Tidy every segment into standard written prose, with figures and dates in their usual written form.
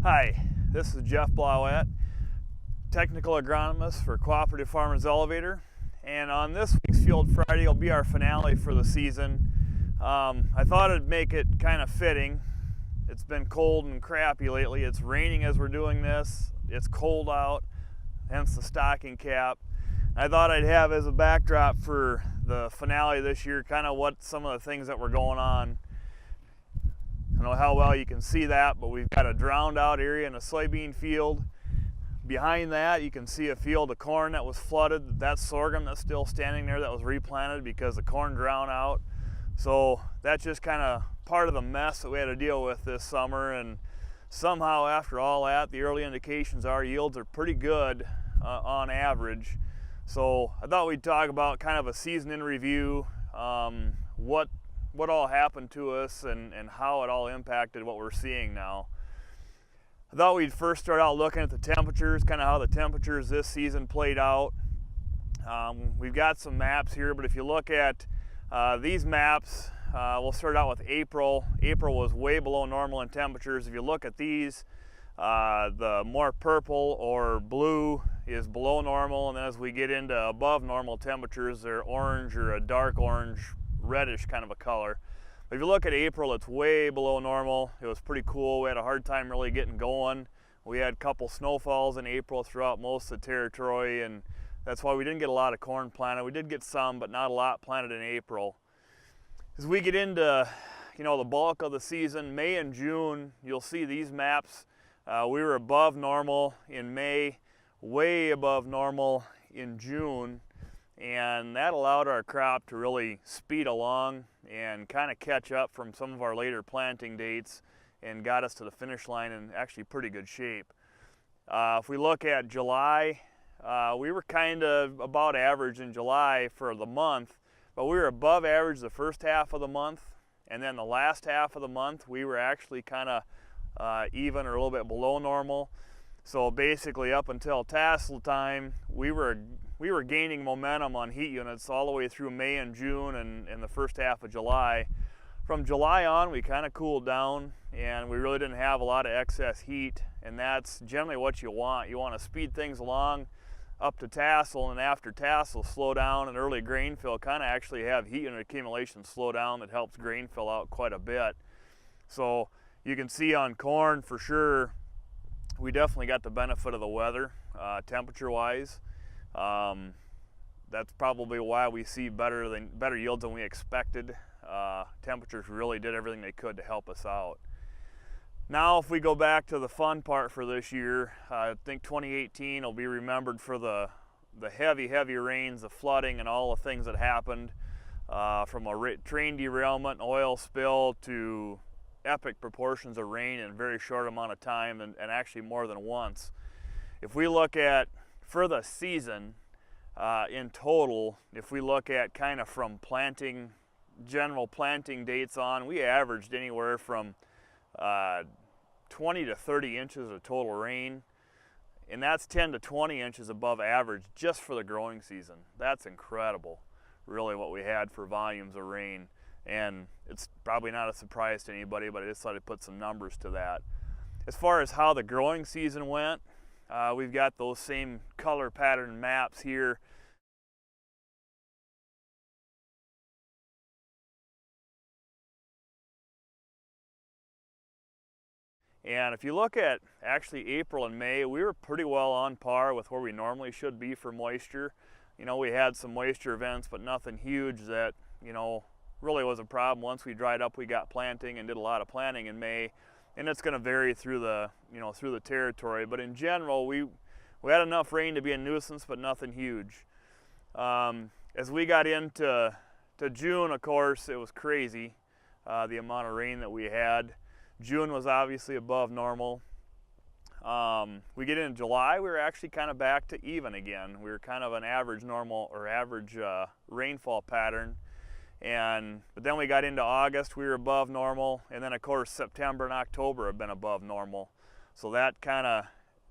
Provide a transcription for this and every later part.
Hi, this is Jeff Blauett, technical agronomist for Cooperative Farmers Elevator, and on this week's Field Friday will be our finale for the season. I thought it'd make it kind of fitting. It's been cold and crappy lately. It's raining as we're doing this. It's cold out, hence the stocking cap. I thought I'd have as a backdrop for the finale this year kind of what some of the things that were going on. I don't know how well you can see that, but we've got a drowned out area in a soybean field. Behind that you can see a field of corn that was flooded. That's sorghum that's still standing there that was replanted because the corn drowned out. So that's just kind of part of the mess that we had to deal with this summer, and somehow after all that, the early indications are yields are pretty good on average. So I thought we'd talk about kind of a season in review, what all happened to us and how it all impacted what we're seeing now. I thought we'd first start out looking at the temperatures, kind of how the temperatures this season played out. We've got some maps here, but if you look at these maps, we'll start out with April. April was way below normal in temperatures. If you look at these, the more purple or blue is below normal, and then as we get into above normal temperatures, they're orange or a dark orange, reddish kind of a color. But if you look at April, it's way below normal. It was pretty cool. We had a hard time really getting going. We had a couple snowfalls in April throughout most of the territory, and that's why we didn't get a lot of corn planted. We did get some, but not a lot planted in April. As we get into the bulk of the season, May and June, you'll see these maps. We were above normal in May, way above normal in June, and that allowed our crop to really speed along and kind of catch up from some of our later planting dates and got us to the finish line in actually pretty good shape. If we look at July, we were kind of about average in July for the month, but we were above average the first half of the month, and then the last half of the month we were actually kind of even or a little bit below normal. So basically up until tassel time, we were gaining momentum on heat units all the way through May and June and the first half of July. From July on, we kind of cooled down and we really didn't have a lot of excess heat, and that's generally what you want. You want to speed things along up to tassel, and after tassel slow down, and early grain fill kind of actually have heat unit accumulation slow down. That helps grain fill out quite a bit. So you can see on corn for sure, we definitely got the benefit of the weather, temperature-wise. That's probably why we see better yields than we expected. Temperatures really did everything they could to help us out. Now, if we go back to the fun part for this year, I think 2018 will be remembered for the heavy rains, the flooding, and all the things that happened, from a train derailment, oil spill, to epic proportions of rain in a very short amount of time, and actually more than once. If we look at for the season in total, if we look at kind of from general planting dates on, we averaged anywhere from 20 to 30 inches of total rain, and that's 10 to 20 inches above average just for the growing season. That's incredible, really, what we had for volumes of rain. And it's probably not a surprise to anybody, but I just thought I'd put some numbers to that. As far as how the growing season went, we've got those same color pattern maps here. And if you look at actually April and May, we were pretty well on par with where we normally should be for moisture. We had some moisture events, but nothing huge that, really was a problem. Once we dried up, we got planting and did a lot of planting in May, and it's going to vary through the territory. But in general, we had enough rain to be a nuisance, but nothing huge. As we got into June, of course, it was crazy, the amount of rain that we had. June was obviously above normal. We get into July, we were actually kind of back to even again. We were kind of an average normal or average rainfall pattern. But then we got into August, we were above normal, and then of course September and October have been above normal. So that kind of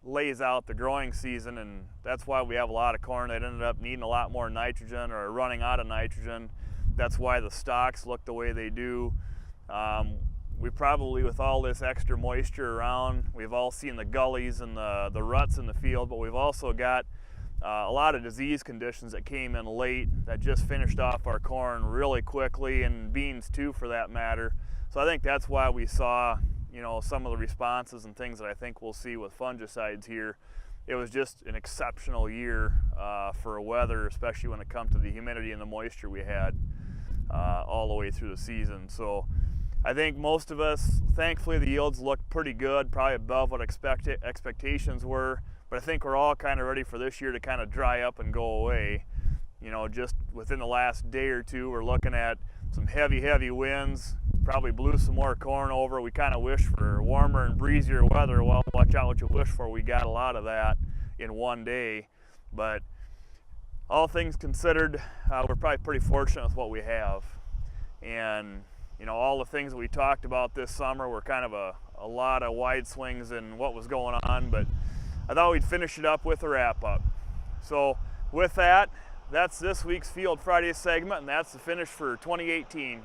lays out the growing season, and that's why we have a lot of corn that ended up needing a lot more nitrogen or running out of nitrogen. That's why the stalks look the way they do. we probably, with all this extra moisture around, we've all seen the gullies and the ruts in the field, but we've also got a lot of disease conditions that came in late that just finished off our corn really quickly, and beans too for that matter. So I think that's why we saw, some of the responses and things that I think we'll see with fungicides here. It was just an exceptional year for weather, especially when it comes to the humidity and the moisture we had all the way through the season. So I think most of us, thankfully the yields look pretty good, probably above what expectations were, but I think we're all kind of ready for this year to kind of dry up and go away. Just within the last day or two, we're looking at some heavy winds, probably blew some more corn over. We kind of wish for warmer and breezier weather. Well, watch out what you wish for. We got a lot of that in one day, but all things considered, we're probably pretty fortunate with what we have. And all the things that we talked about this summer were kind of a lot of wide swings in what was going on, but I thought we'd finish it up with a wrap up. So with that, that's this week's Field Friday segment, and that's the finish for 2018.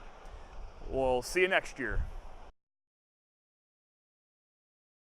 We'll see you next year.